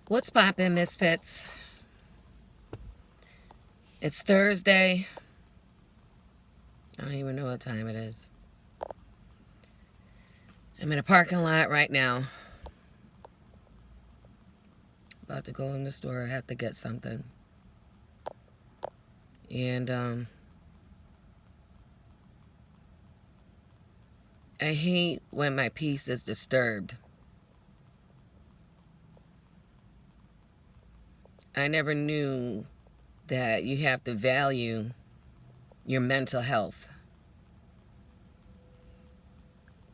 What's poppin', Misfits? It's Thursday. I don't even know what time it is. I'm in a parking lot right now. About to go in the store. I have to get something. And, I hate when my peace is disturbed. I never knew that you have to value your mental health.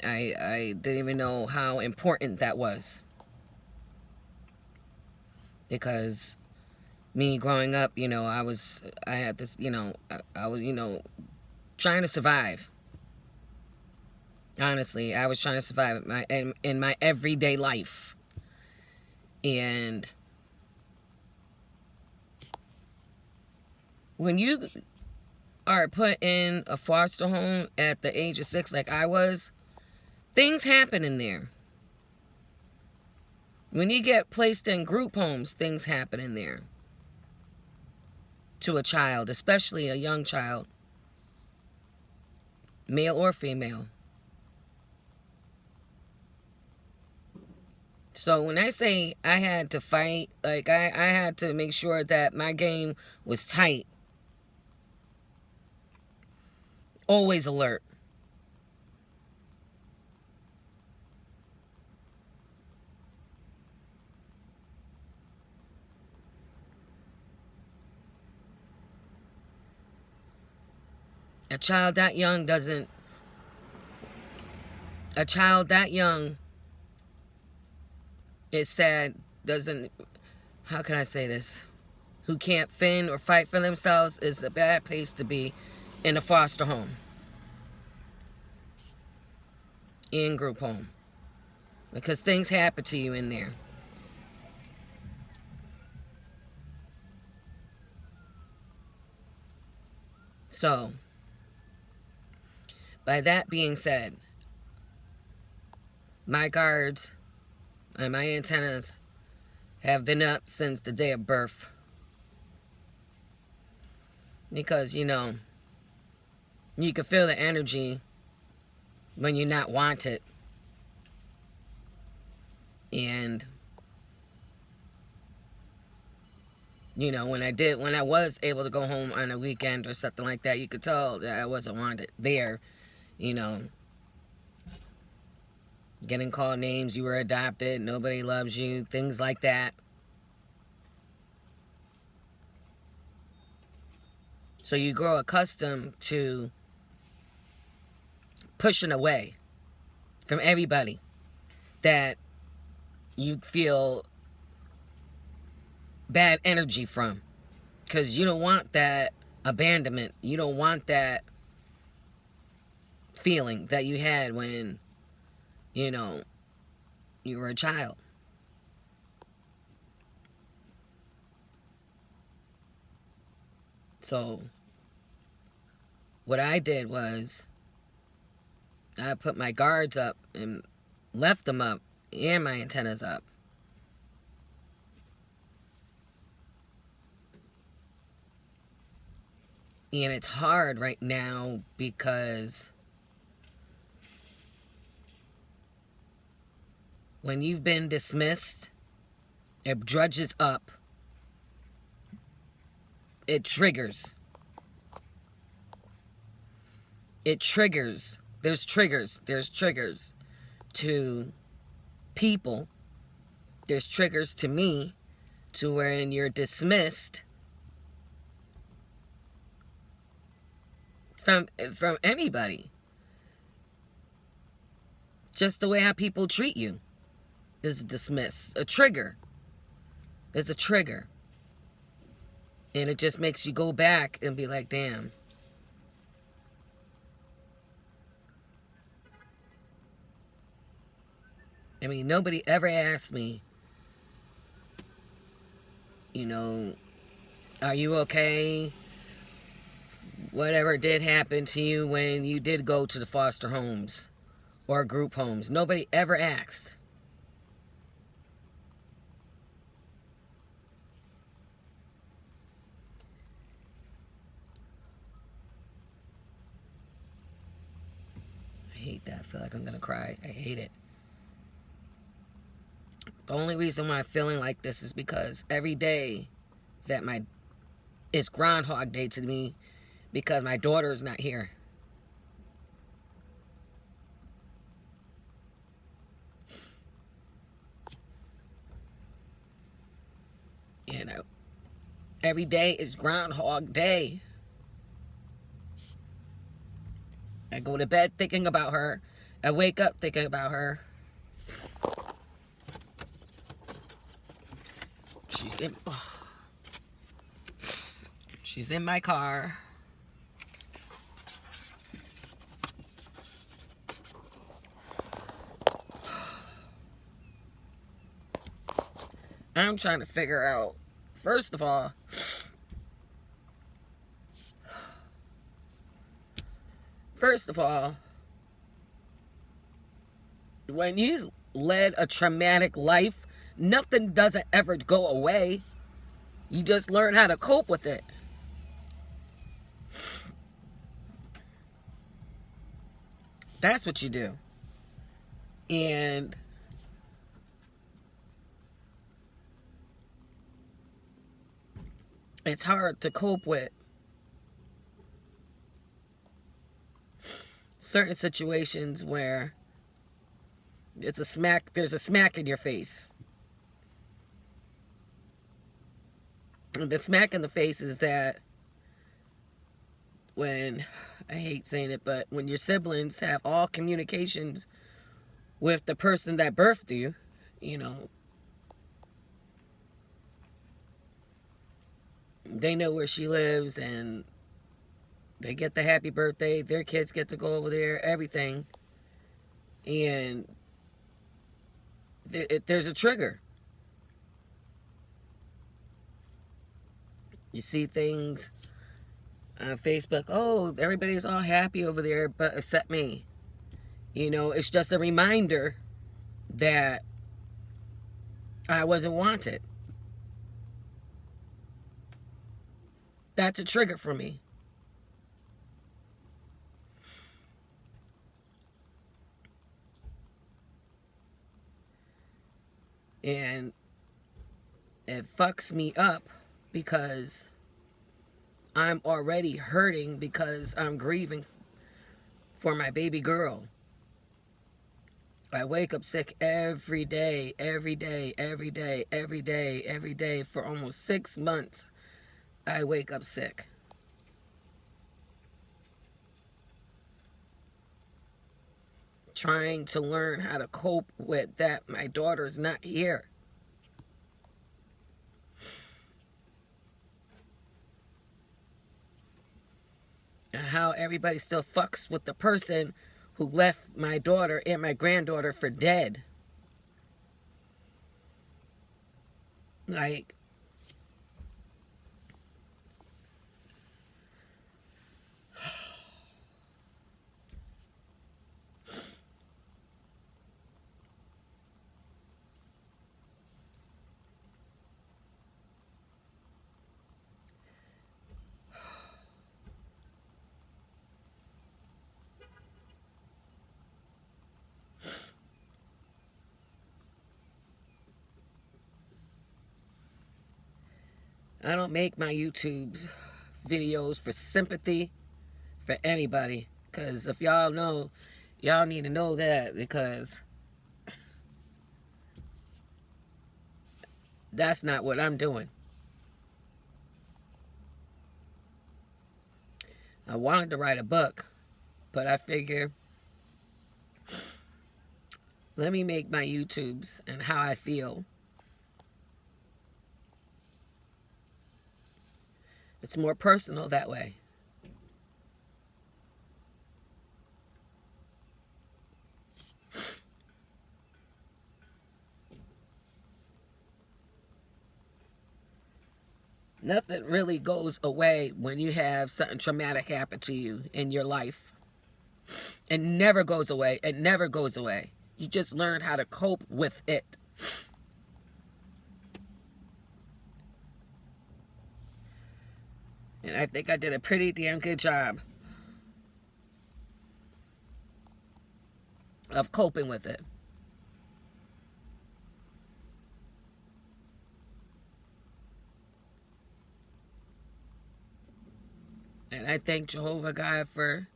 I didn't even know how important that was. Because me growing up, I had this, I was, trying to survive. Honestly, I was trying to survive in my everyday life. And when you are put in a foster home at the age of 6, like I was, things happen in there. When you get placed in group homes, things happen in there. To a child, especially a young child, male or female. So when I say I had to fight, like I had to make sure that my game was tight. Always alert. A child that young, it's sad, how can I say this? Who can't fend or fight for themselves is a bad place to be in a foster home. In group home. Because things happen to you in there. So, by that being said, my guards and my antennas have been up since the day of birth. Because, you can feel the energy when you're not wanted. And, when I was able to go home on a weekend or something like that, you could tell that I wasn't wanted there, getting called names, you were adopted, nobody loves you, things like that. So you grow accustomed to pushing away from everybody that you feel bad energy from. Because you don't want that abandonment. You don't want that feeling that you had when, you were a child. So, what I did was, I put my guards up and left them up and my antennas up. And it's hard right now because when you've been dismissed, it drudges up. It triggers. It triggers. There's triggers. There's triggers to people. There's triggers to me to when you're dismissed from anybody. Just the way how people treat you is dismissed. A trigger. There's a trigger. And it just makes you go back and be like, damn. I mean, nobody ever asked me, are you okay? Whatever did happen to you when you did go to the foster homes or group homes. Nobody ever asked. hate that. I feel like I'm going to cry. I hate it. The only reason why I'm feeling like this is because every day that it's Groundhog Day to me because my daughter's not here. You know, every day is Groundhog Day. I go to bed thinking about her. I wake up thinking about her. She's in my car. I'm trying to figure out, first of all, when you led a traumatic life, nothing doesn't ever go away. You just learn how to cope with it. That's what you do. And it's hard to cope with certain situations where there's a smack in your face. And the smack in the face is that when, I hate saying it, but when your siblings have all communications with the person that birthed you, you know, they know where she lives and they get the happy birthday, their kids get to go over there, everything. And there's a trigger. You see things on Facebook, oh, everybody's all happy over there, but except me. You know, it's just a reminder that I wasn't wanted. That's a trigger for me. And it fucks me up because I'm already hurting because I'm grieving for my baby girl. I wake up sick every day for almost 6 months. I wake up sick. Trying to learn how to cope with that my daughter's not here. And how everybody still fucks with the person who left my daughter and my granddaughter for dead. Like, I don't make my YouTube videos for sympathy for anybody. Because if y'all know, y'all need to know that, because that's not what I'm doing. I wanted to write a book, but I figure, let me make my YouTubes and how I feel. It's more personal that way. Nothing really goes away when you have something traumatic happen to you in your life. It never goes away. It never goes away. You just learn how to cope with it. And I think I did a pretty damn good job. of coping with it. And I thank Jehovah God for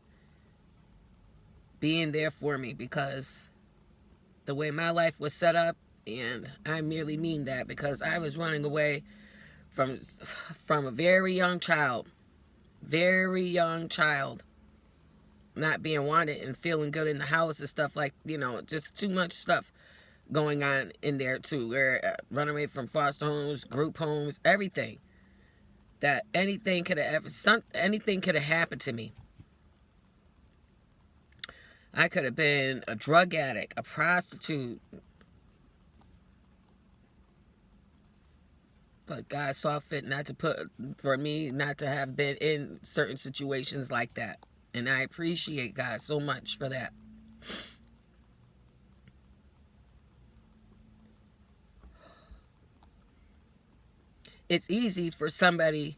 being there for me, because the way my life was set up, and I merely mean that, because I was running away from a very young child, not being wanted and feeling good in the house and stuff, like, just too much stuff going on in there too. We're running away from foster homes, group homes, everything. That anything could have happened to me. I could have been a drug addict, a prostitute. But God saw fit for me not to have been in certain situations like that. And I appreciate God so much for that. It's easy for somebody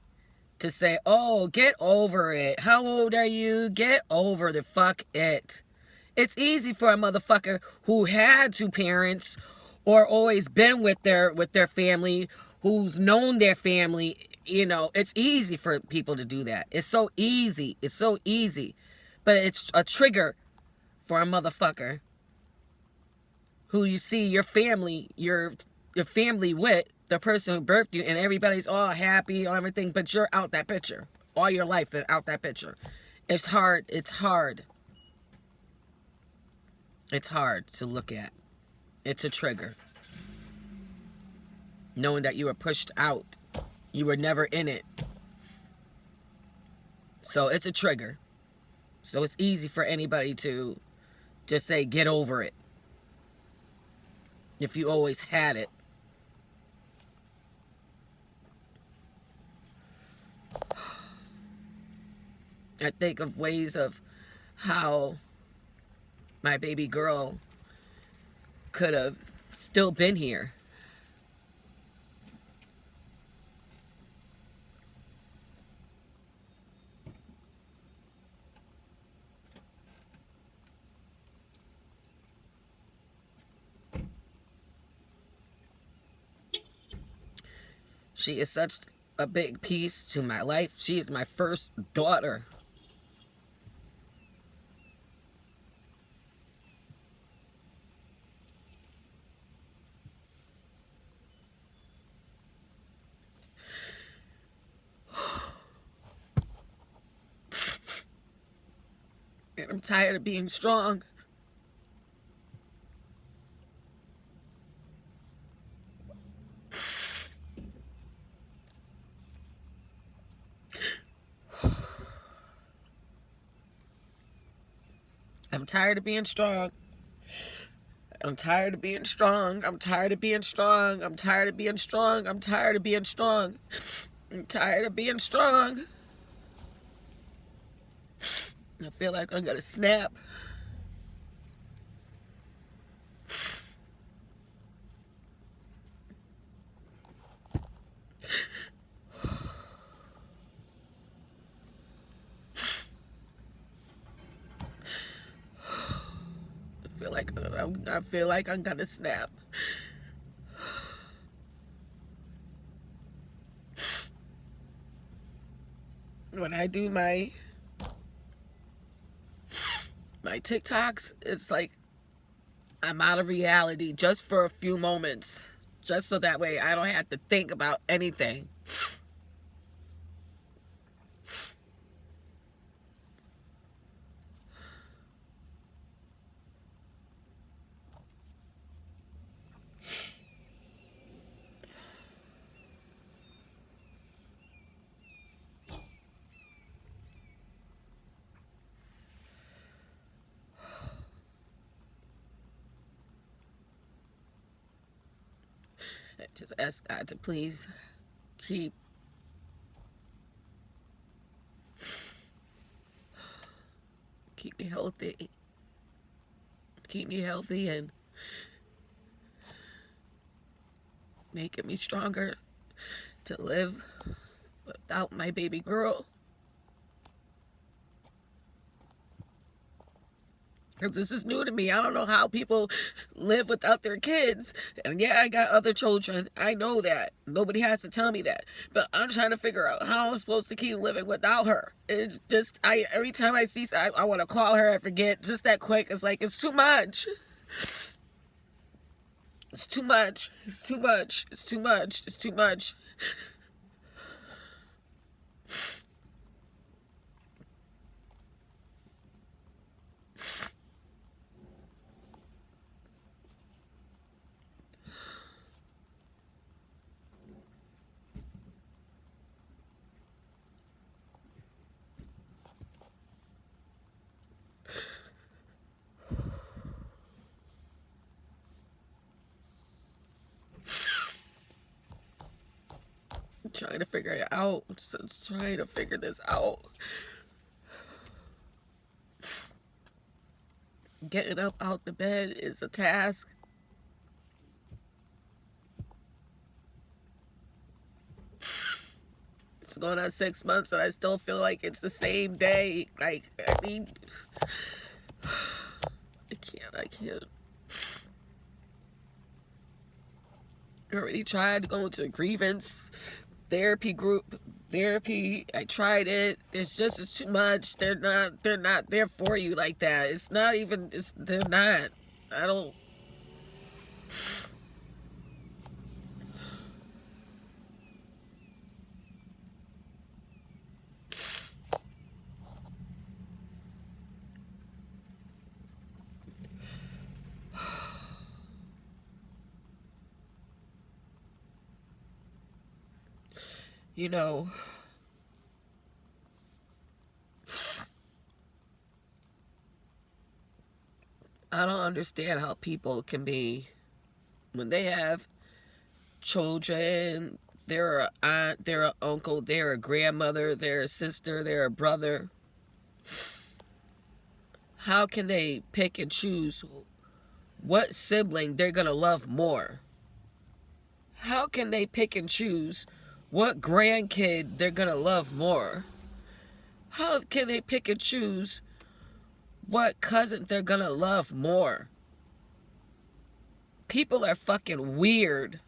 to say, oh, get over it. How old are you? Get over the fuck it. It's easy for a motherfucker who had two parents or always been with their family, who's known their family. It's easy for people to do that. It's so easy. It's so easy. But it's a trigger for a motherfucker who you see your family with, the person who birthed you, and everybody's all happy, everything, but you're out that picture. All your life out that picture. It's hard. It's hard. It's hard to look at. It's a trigger. Knowing that you were pushed out. You were never in it. So it's a trigger. So it's easy for anybody to just say, get over it. If you always had it. I think of ways of how my baby girl could have still been here. She is such a big piece to my life. She is my first daughter. And I'm tired of being strong. I'm tired of being strong. I'm tired of being strong. I'm tired of being strong. I'm tired of being strong. I'm tired of being strong. I'm tired of being strong. I feel like I'm gonna snap. I feel like I'm gonna snap. When I do my TikToks, it's like I'm out of reality just for a few moments, just so that way I don't have to think about anything. I just ask God to please keep me healthy. Keep me healthy and making me stronger to live without my baby girl. Because this is new to me. I don't know how people live without their kids. And yeah, I got other children. I know that. Nobody has to tell me that. But I'm trying to figure out how I'm supposed to keep living without her. It's just, every time I see, I want to call her. I forget just that quick. It's like, it's too much. It's too much. It's too much. It's too much. It's too much. I'm trying to figure it out. Just trying to figure this out. Getting up out the bed is a task. It's going on 6 months and I still feel like it's the same day. Like, I mean, I can't. I already tried going to a grievance therapy group. I tried it. It's too much. They're not there for you like that. It's not even, they're not. I don't. You know, I don't understand how people can be, when they have children, they're an aunt, they're an uncle, they're a grandmother, they're a sister, they're a brother. How can they pick and choose what sibling they're going to love more? How can they pick and choose what grandkid they're going to love more? How can they pick and choose what cousin they're going to love more? People are fucking weird.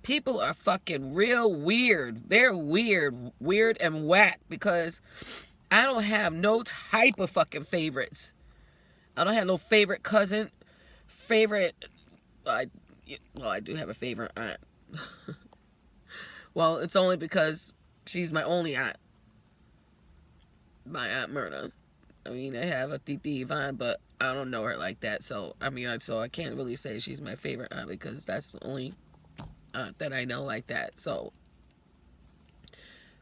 People are fucking real weird. They're weird and whack, because I don't have no type of fucking favorites. I don't have no favorite cousin, I do have a favorite aunt. Well, it's only because she's my only aunt. My Aunt Myrna. I mean, I have a Titi Yvonne, but I don't know her like that. So, I mean, so I can't really say she's my favorite aunt, because that's the only aunt that I know like that. So,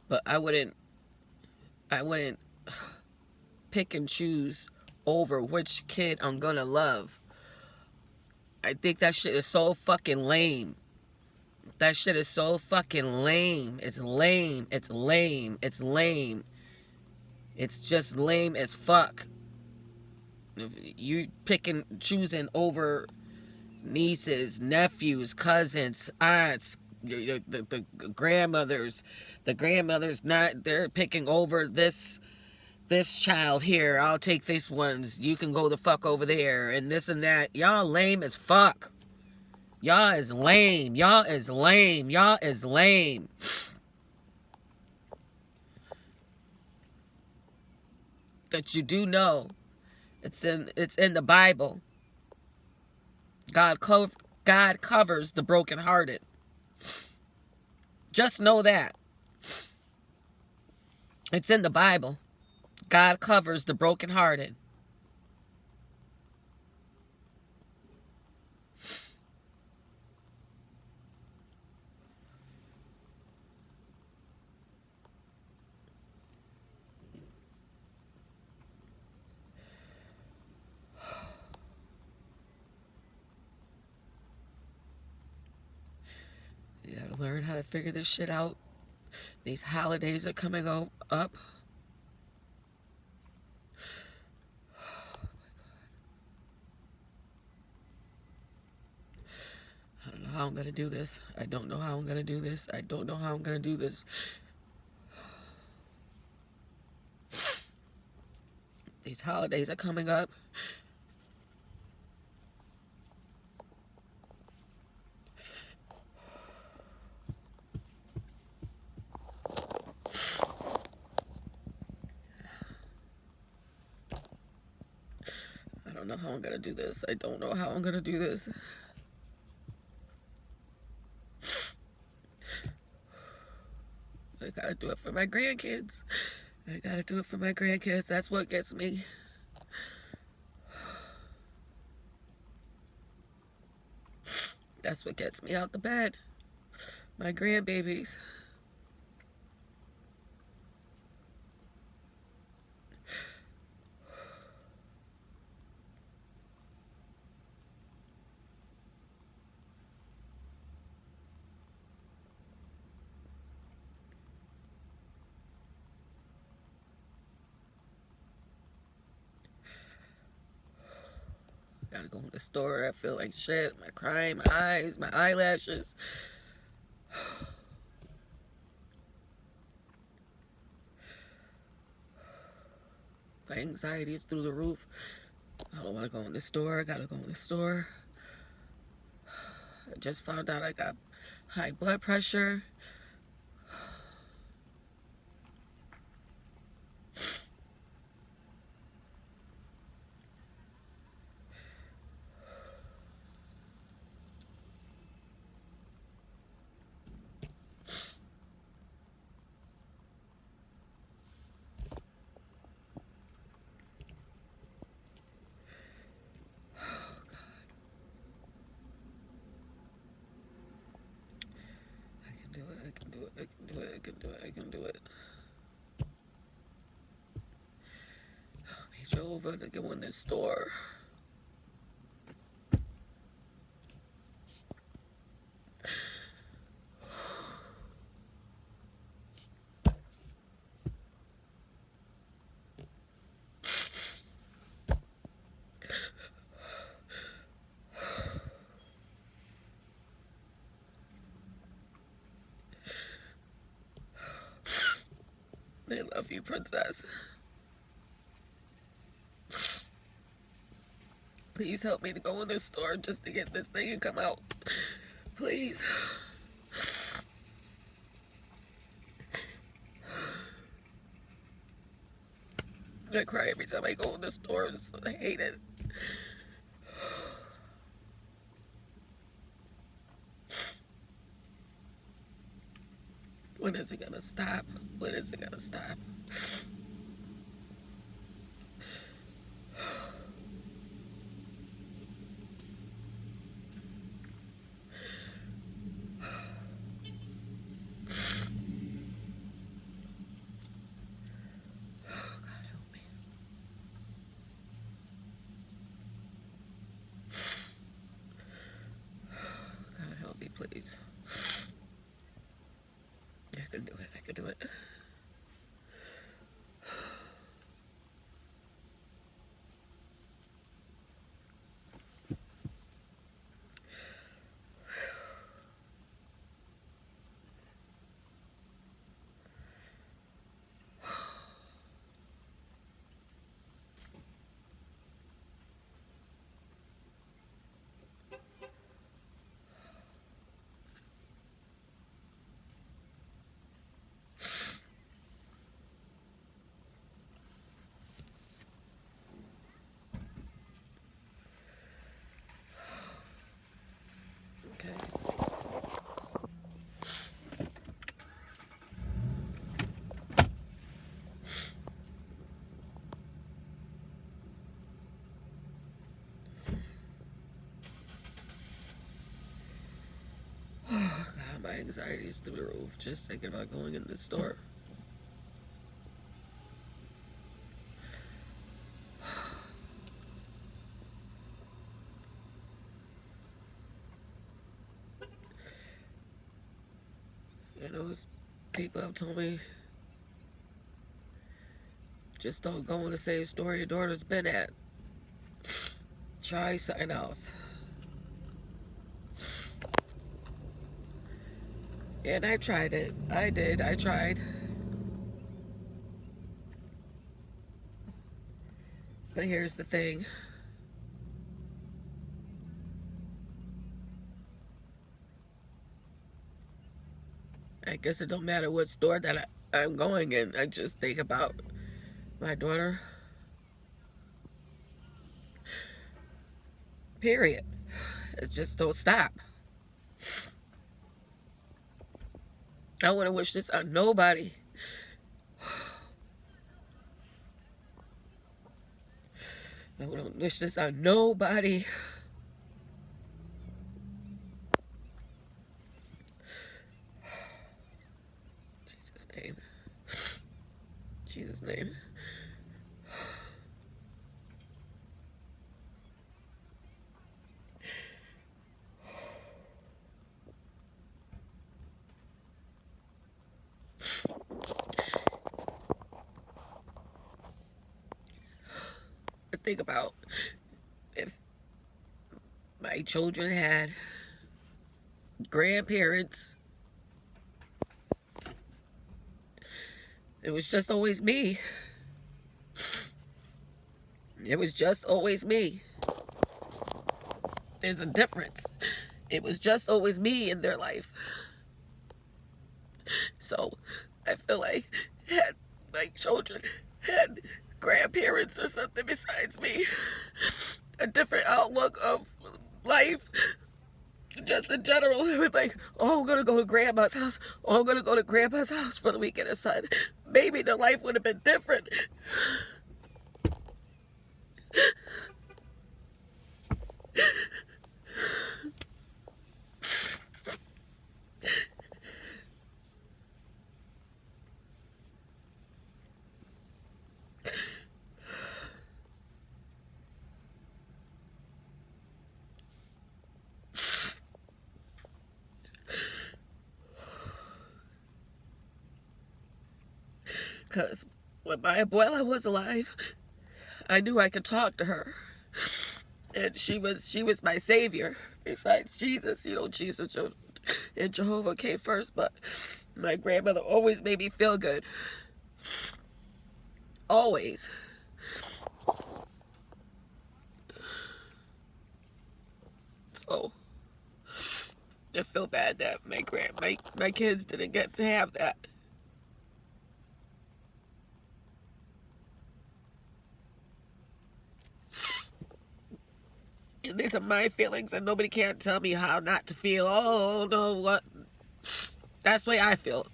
but I wouldn't pick and choose over which kid I'm gonna love. I think that shit is so fucking lame. That shit is so fucking lame. It's lame. It's lame. It's lame. It's just lame as fuck. If you picking, choosing over nieces, nephews, cousins, aunts, the grandmothers. The grandmothers, they're picking over this child here. I'll take this one's. You can go the fuck over there, and this and that. Y'all lame as fuck. Y'all is lame. Y'all is lame. Y'all is lame. But you do know, it's in the Bible. God covers the brokenhearted. Just know that. It's in the Bible. God covers the brokenhearted. You gotta learn how to figure this shit out. These holidays are coming up. I don't know how I'm gonna do this. I don't know how I'm gonna do this. I don't know how I'm gonna do this. These holidays are coming up. I don't know how I'm gonna do this. I don't know how I'm gonna do this. I gotta do it for my grandkids. I gotta do it for my grandkids. That's what gets me. That's what gets me out the bed. My grandbabies. Gotta go in the store. I feel like shit. My crying, my eyes, my eyelashes. My anxiety is through the roof. I don't want to go in the store. I gotta go in the store. I just found out I got high blood pressure. I can do it. I drove over to go in this store. I love you, princess. Please help me to go in this store just to get this thing and come out. Please. I cry every time I go in the store. I hate it. When is it gonna stop? When is it gonna stop? God help me, please. I can do it. I can do it. Okay. Oh, God, my anxiety is through the roof. Just thinking about going in the store. You know, people have told me, just don't go in the same store your daughter's been at. Try something else. And I tried it. I did. I tried. But here's the thing. I guess it don't matter what store that I'm going in. I just think about my daughter. Period. It just don't stop. I want to wish this on nobody. I want to wish this on nobody. Jesus' name. Jesus' name. Think about if my children had grandparents. It was just always me. It was just always me. There's a difference. It was just always me in their life. So I feel like had my children had grandparents or something besides me, a different outlook of life, just in general, it would like, oh, I'm gonna go to grandma's house, oh, I'm gonna go to grandpa's house for the weekend or something. Maybe their life would have been different. Because when my abuela was alive, I knew I could talk to her. And she was my savior. Besides Jesus, Jesus and Jehovah came first, but my grandmother always made me feel good. Always. So I feel bad that my kids didn't get to have that. And these are my feelings, and nobody can't tell me how not to feel. Oh, no, what? That's the way I feel.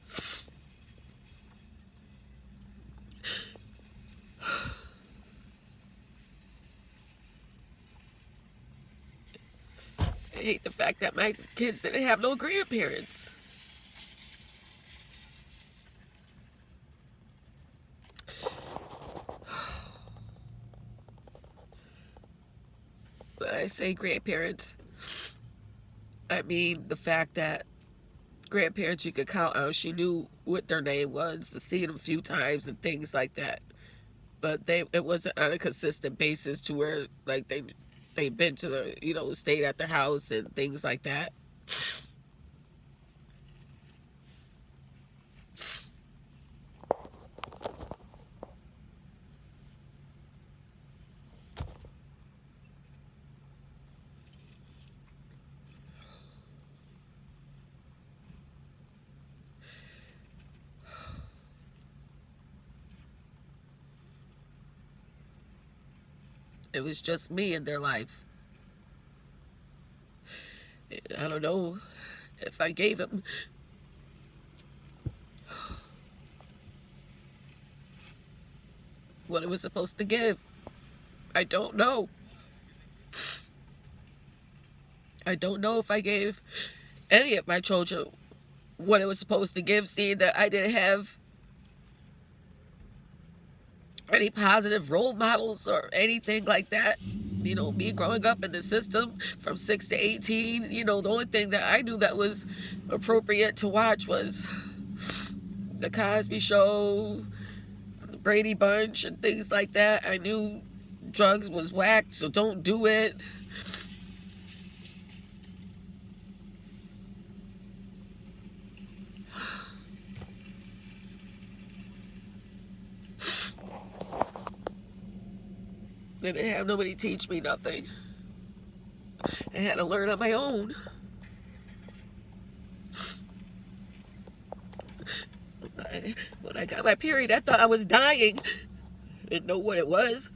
I hate the fact that my kids didn't have no grandparents. When I say grandparents, I mean the fact that grandparents you could count on. She knew what their name was, to see them a few times and things like that. But it wasn't on a consistent basis to where like they'd been to the stayed at the house and things like that. It was just me in their life. I don't know if I gave them what it was supposed to give. I don't know. I don't know if I gave any of my children what it was supposed to give, seeing that I didn't have any positive role models or anything like that. Me growing up in the system from 6 to 18, the only thing that I knew that was appropriate to watch was the Cosby Show, the Brady Bunch, and things like that. I knew drugs was whack, so don't do it. Didn't have nobody teach me nothing. I had to learn on my own. When I got my period, I thought I was dying. Didn't know what it was.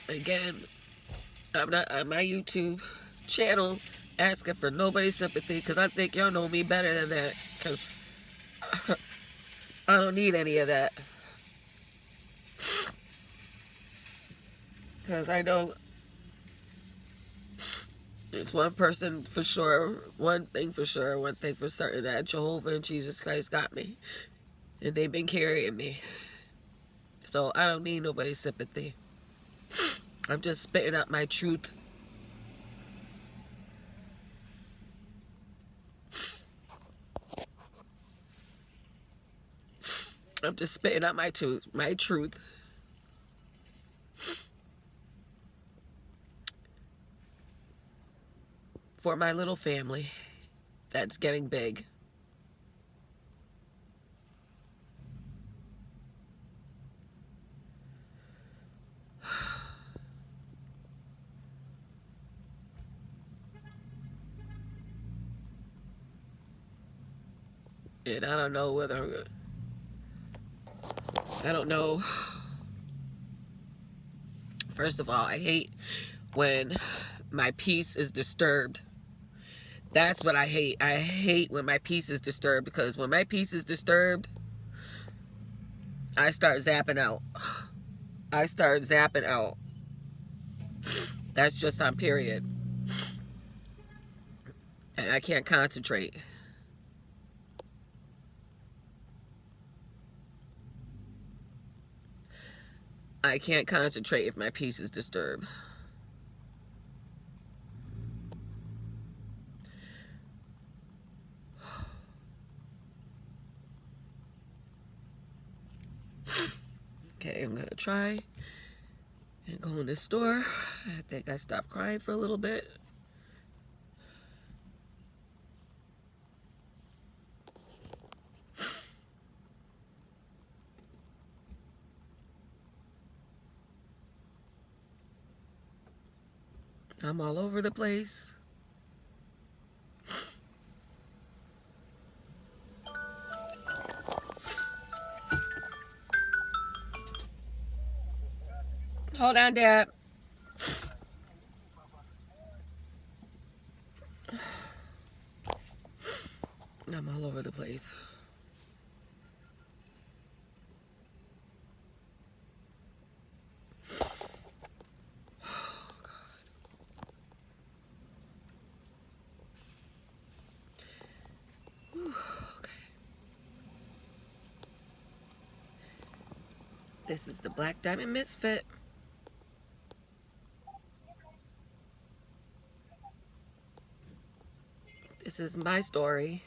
Again, I'm not on my YouTube channel asking for nobody's sympathy, because I think y'all know me better than that, because I don't need any of that. Because I know it's one person for sure, one thing for sure, one thing for certain, that Jehovah and Jesus Christ got me. And they've been carrying me. So I don't need nobody's sympathy. I'm just spitting out my truth. I'm just spitting out my truth. For my little family that's getting big. And I don't know whether, I don't know. First of all, I hate when my peace is disturbed. That's what I hate. I hate when my peace is disturbed, because when my peace is disturbed, I start zapping out. I start zapping out. That's just on period. And I can't concentrate. I can't concentrate if my peace is disturbed. Okay, I'm gonna try and go in this store. I think I stopped crying for a little bit. I'm all over the place. Hold on, Dad. I'm all over the place. This is the Black Diamond Misfit. This is my story.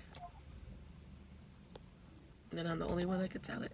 And I'm the only one that could tell it.